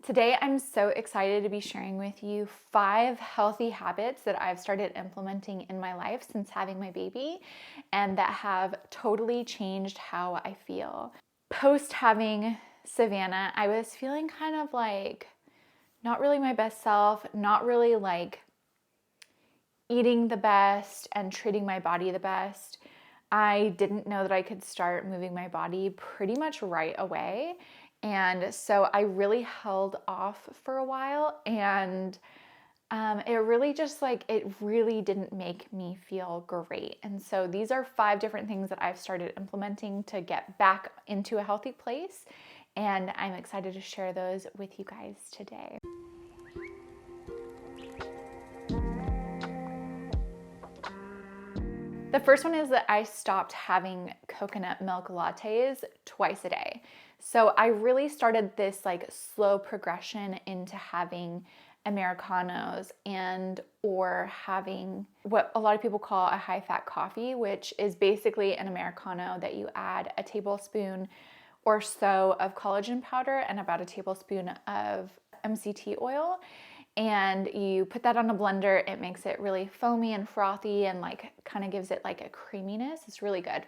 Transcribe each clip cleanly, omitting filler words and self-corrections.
Today, I'm so excited to be sharing with you 5 healthy habits that I've started implementing in my life since having my baby and that have totally changed how I feel. Post having Savannah, I was feeling kind of like not really my best self, not really like eating the best and treating my body the best. I didn't know that I could start moving my body pretty much right away. And so I really held off for a while, and it really didn't make me feel great. And so these are 5 different things that I've started implementing to get back into a healthy place. And I'm excited to share those with you guys today. The first one is that I stopped having coconut milk lattes twice a day. So I really started this like slow progression into having Americanos and or having what a lot of people call a high-fat coffee, which is basically an Americano that you add a tablespoon or so of collagen powder and about a tablespoon of MCT oil. And you put that on a blender. It makes it really foamy and frothy and like kind of gives it like a creaminess. It's really good.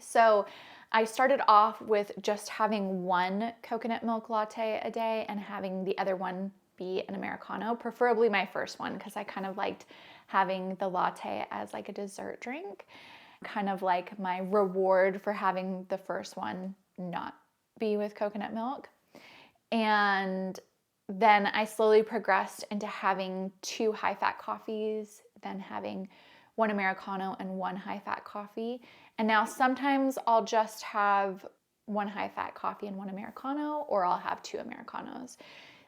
So I started off with just having one coconut milk latte a day and having the other one be an Americano, preferably my first one, because I kind of liked having the latte as like a dessert drink, kind of like my reward for having the first one not be with coconut milk. And then I slowly progressed into having 2 high-fat coffees, then having 1 Americano and 1 high-fat coffee. And now sometimes I'll just have 1 high-fat coffee and 1 Americano, or I'll have 2 Americanos.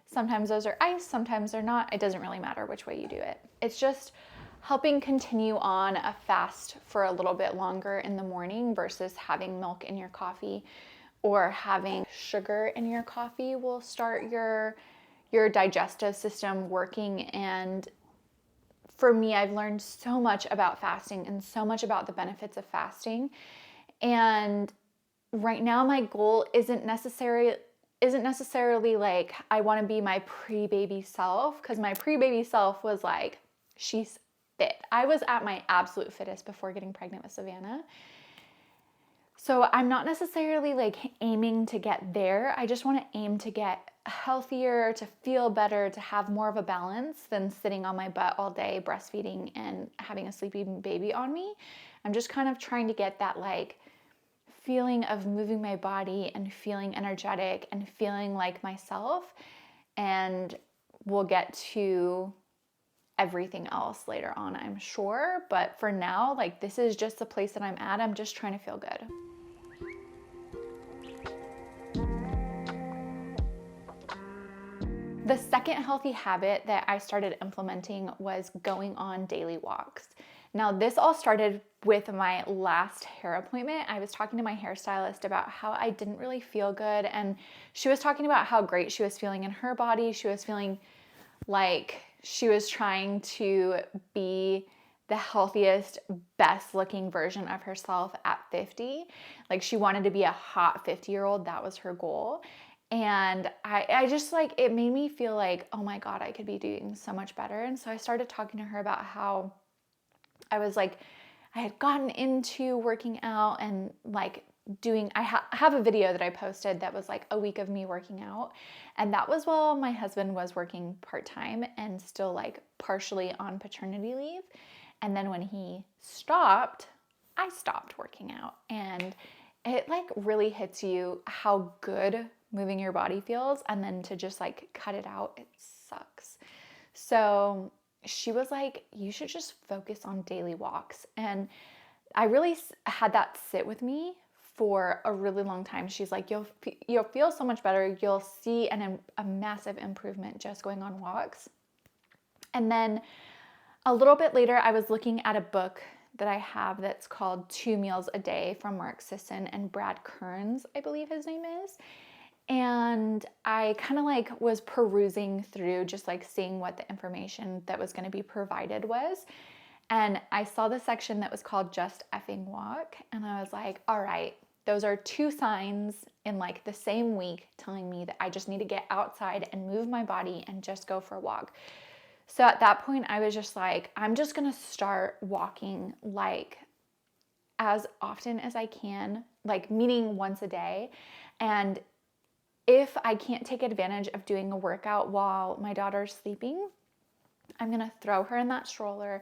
Sometimes those are iced, sometimes they're not. It doesn't really matter which way you do it. It's just helping continue on a fast for a little bit longer in the morning versus having milk in your coffee or having sugar in your coffee will start your digestive system working. And for me, I've learned so much about fasting and so much about the benefits of fasting. And right now my goal isn't necessarily like I want to be my pre-baby self, because my pre-baby self was like, she's fit. I was at my absolute fittest before getting pregnant with Savannah. So I'm not necessarily like aiming to get there. I just want to aim to get healthier, to feel better, to have more of a balance than sitting on my butt all day breastfeeding and having a sleepy baby on me. I'm just kind of trying to get that like feeling of moving my body and feeling energetic and feeling like myself. And we'll get to everything else later on, I'm sure. But for now, like this is just the place that I'm at. I'm just trying to feel good. The second healthy habit that I started implementing was going on daily walks. Now, this all started with my last hair appointment. I was talking to my hairstylist about how I didn't really feel good, and she was talking about how great she was feeling in her body. She was feeling like she was trying to be the healthiest, best looking version of herself at 50. Like she wanted to be a hot 50-year-old. That was her goal. And I just like, it made me feel like, oh my God, I could be doing so much better. And so I started talking to her about how I was like, I had gotten into working out and like doing, I have a video that I posted that was like a week of me working out. And that was while my husband was working part-time and still like partially on paternity leave. And then when he stopped, I stopped working out. And it like really hits you how good moving your body feels, and then to just like cut it out, it sucks. So she was like, you should just focus on daily walks. And I really had that sit with me for a really long time. She's like, you'll feel so much better. You'll see a massive improvement just going on walks. And then a little bit later, I was looking at a book that I have that's called 2 Meals a Day from Mark Sisson and Brad Kearns, I believe his name is. And I kind of like was perusing through just like seeing what the information that was going to be provided was. And I saw the section that was called Just Effing Walk. And I was like, all right, those are 2 signs in like the same week telling me that I just need to get outside and move my body and just go for a walk. So at that point, I was just like, I'm just gonna start walking like as often as I can, like meaning once a day. And if I can't take advantage of doing a workout while my daughter's sleeping, I'm gonna throw her in that stroller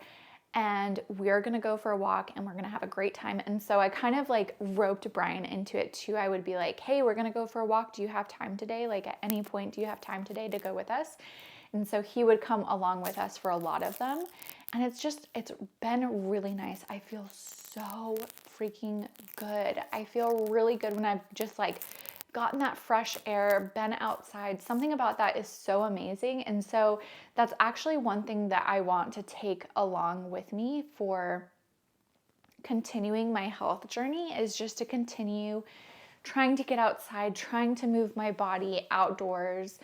and we're gonna go for a walk and we're gonna have a great time. And so I kind of like roped Brian into it too. I would be like, hey, we're gonna go for a walk. Do you have time today? Like at any point, do you have time today to go with us? And so he would come along with us for a lot of them. And it's been really nice. I feel so freaking good. I feel really good when I've just like gotten that fresh air, been outside. Something about that is so amazing. And so that's actually one thing that I want to take along with me for continuing my health journey, is just to continue trying to get outside, trying to move my body outdoors.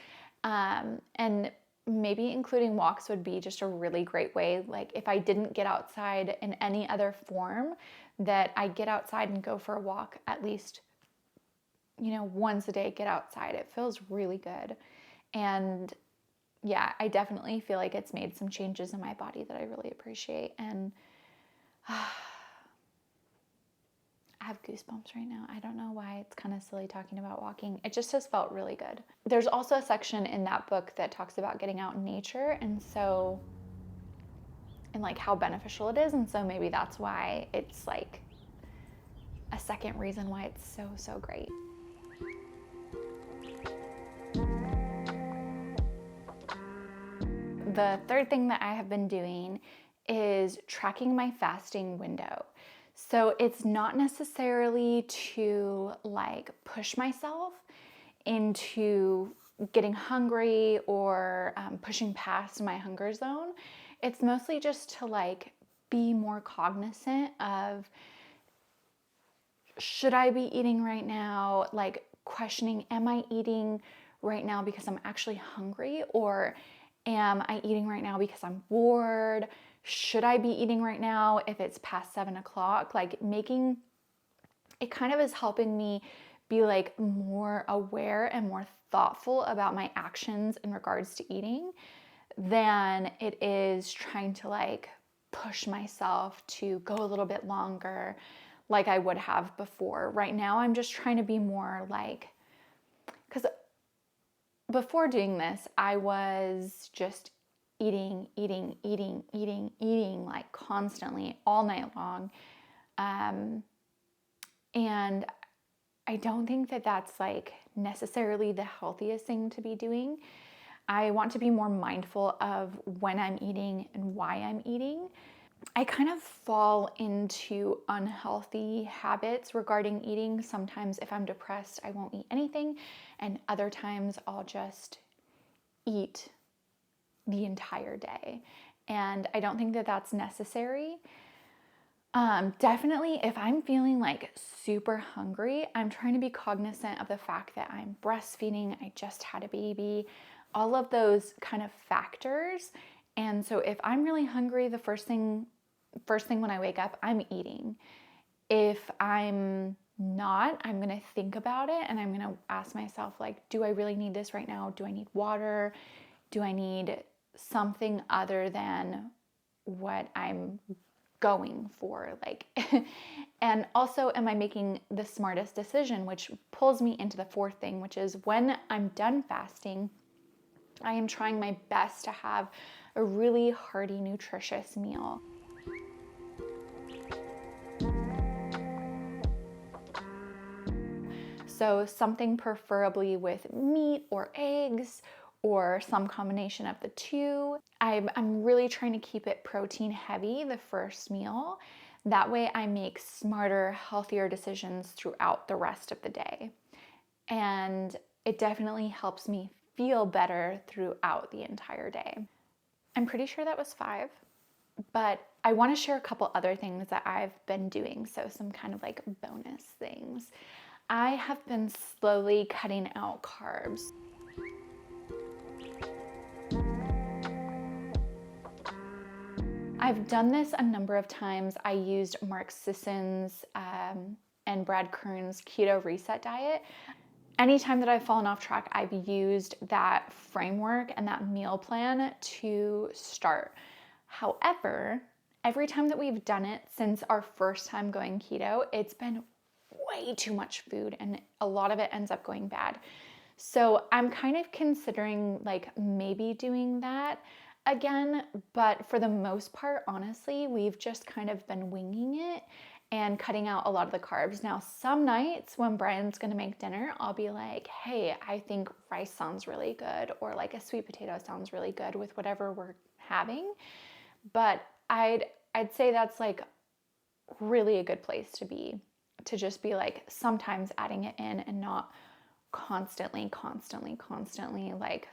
And maybe including walks would be just a really great way. Like if I didn't get outside in any other form, that I get outside and go for a walk at least, once a day, get outside. It feels really good. And yeah, I definitely feel like it's made some changes in my body that I really appreciate. And I have goosebumps right now. I don't know why. It's kind of silly talking about walking. It just has felt really good. There's also a section in that book that talks about getting out in nature, and like how beneficial it is. And so maybe that's why it's like a second reason why it's so, so great. The third thing that I have been doing is tracking my fasting window. So it's not necessarily to like push myself into getting hungry or pushing past my hunger zone. It's mostly just to like be more cognizant of, should I be eating right now? Like questioning, am I eating right now because I'm actually hungry, or am I eating right now because I'm bored? Should I be eating right now if it's past 7 o'clock? Like making it kind of is helping me be like more aware and more thoughtful about my actions in regards to eating than it is trying to like push myself to go a little bit longer like I would have before. Right now, I'm just trying to be more like, because before doing this, I was just eating like constantly all night long. And I don't think that that's like necessarily the healthiest thing to be doing. I want to be more mindful of when I'm eating and why I'm eating. I kind of fall into unhealthy habits regarding eating. Sometimes if I'm depressed, I won't eat anything, and other times I'll just eat the entire day. And I don't think that that's necessary. Definitely if I'm feeling like super hungry, I'm trying to be cognizant of the fact that I'm breastfeeding, I just had a baby, all of those kind of factors. And so if I'm really hungry, the first thing when I wake up, I'm eating. If I'm not, I'm gonna think about it and I'm gonna ask myself, like, do I really need this right now? Do I need water? Do I need something other than what I'm going for? Like, and also, am I making the smartest decision? Which pulls me into the fourth thing, which is when I'm done fasting, I am trying my best to have a really hearty, nutritious meal. So something preferably with meat or eggs or some combination of the two. I'm really trying to keep it protein heavy the first meal. That way I make smarter, healthier decisions throughout the rest of the day. And it definitely helps me feel better throughout the entire day. I'm pretty sure that was 5, but I want to share a couple other things that I've been doing. So some kind of like bonus things. I have been slowly cutting out carbs. I've done this a number of times. I used Mark Sisson's and Brad Kern's keto reset diet. anytime that I've fallen off track, I've used that framework and that meal plan to start. However, every time that we've done it since our first time going keto, it's been way too much food and a lot of it ends up going bad. So I'm kind of considering like maybe doing that again, but for the most part, honestly, we've just kind of been winging it and cutting out a lot of the carbs. Now, some nights when Brian's gonna make dinner, I'll be like, hey, I think rice sounds really good, or like a sweet potato sounds really good with whatever we're having. But I'd say that's like really a good place to be, to just be like sometimes adding it in and not constantly like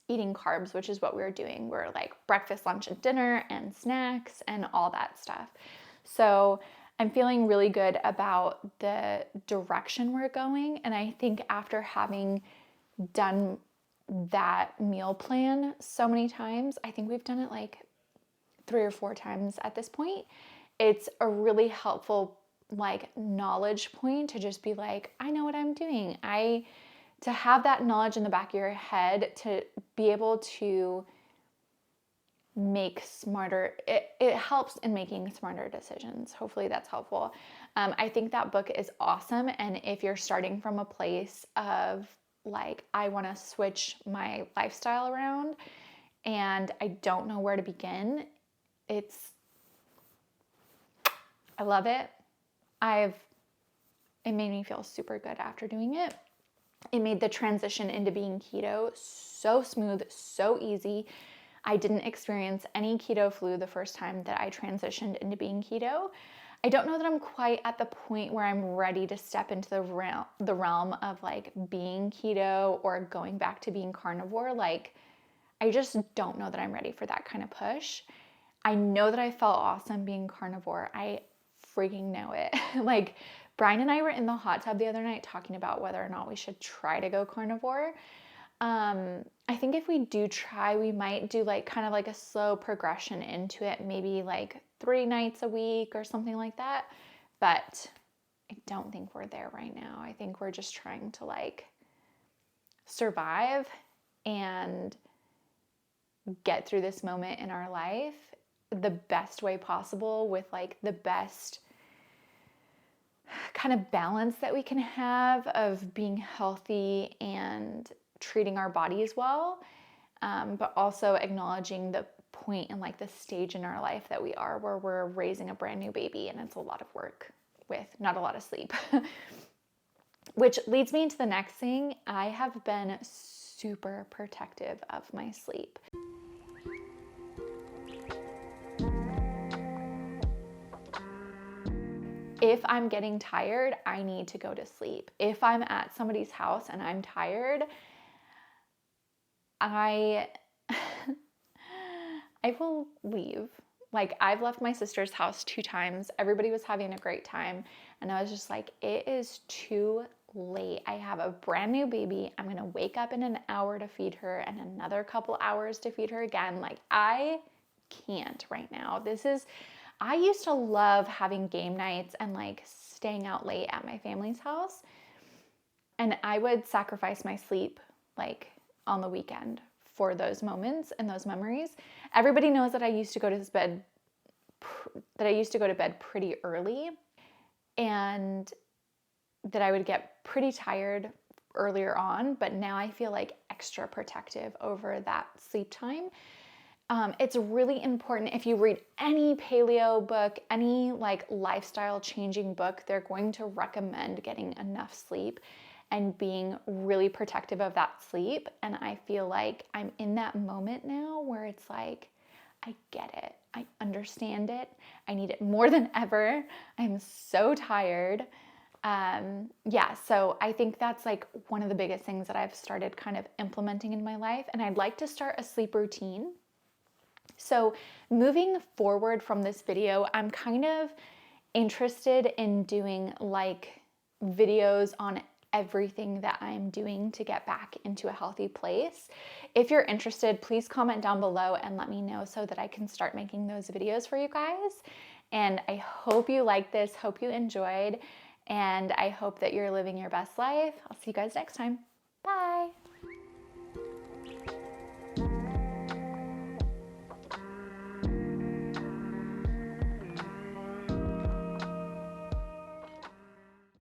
eating carbs, which is what we're doing. We're like breakfast, lunch, and dinner and snacks and all that stuff. So I'm feeling really good about the direction we're going. And I think after having done that meal plan so many times, I think we've done it like 3 or 4 times at this point. It's a really helpful like knowledge point to just be like, I know what I'm doing. To have that knowledge in the back of your head to be able to make smarter, it helps in making smarter decisions. Hopefully that's helpful. I think that book is awesome. And if you're starting from a place of like, I want to switch my lifestyle around and I don't know where to begin, I love it. It made me feel super good after doing it. It made the transition into being keto so smooth, so easy. I didn't experience any keto flu the first time that I transitioned into being keto. I don't know that I'm quite at the point where I'm ready to step into the realm of like being keto or going back to being carnivore. Like, I just don't know that I'm ready for that kind of push. I know that I felt awesome being carnivore. I freaking know it. Like, Brian and I were in the hot tub the other night talking about whether or not we should try to go carnivore. I think if we do try, we might do like kind of like a slow progression into it, maybe like 3 nights a week or something like that. But I don't think we're there right now. I think we're just trying to like survive and get through this moment in our life the best way possible with like the best kind of balance that we can have of being healthy and treating our bodies well, but also acknowledging the point and like the stage in our life that we are where we're raising a brand new baby and it's a lot of work with not a lot of sleep. Which leads me into the next thing. I have been super protective of my sleep. If I'm getting tired, I need to go to sleep. If I'm at somebody's house and I'm tired, I will leave. Like, I've left my sister's house 2 times. Everybody was having a great time. And I was just like, it is too late. I have a brand new baby. I'm going to wake up in an hour to feed her and another couple hours to feed her again. Like, I can't right now. I used to love having game nights and like staying out late at my family's house. And I would sacrifice my sleep like on the weekend for those moments and those memories. Everybody knows that I used to go to bed pretty early and that I would get pretty tired earlier on, but now I feel like extra protective over that sleep time. It's really important. If you read any paleo book, any like lifestyle changing book, they're going to recommend getting enough sleep and being really protective of that sleep. And I feel like I'm in that moment now where it's like, I get it. I understand it. I need it more than ever. I'm so tired. So I think that's like one of the biggest things that I've started kind of implementing in my life. And I'd like to start a sleep routine. So moving forward from this video, I'm kind of interested in doing like videos on everything that I'm doing to get back into a healthy place. If you're interested, please comment down below and let me know so that I can start making those videos for you guys. And I hope you liked this, hope you enjoyed. And I hope that you're living your best life. I'll see you guys next time. Bye.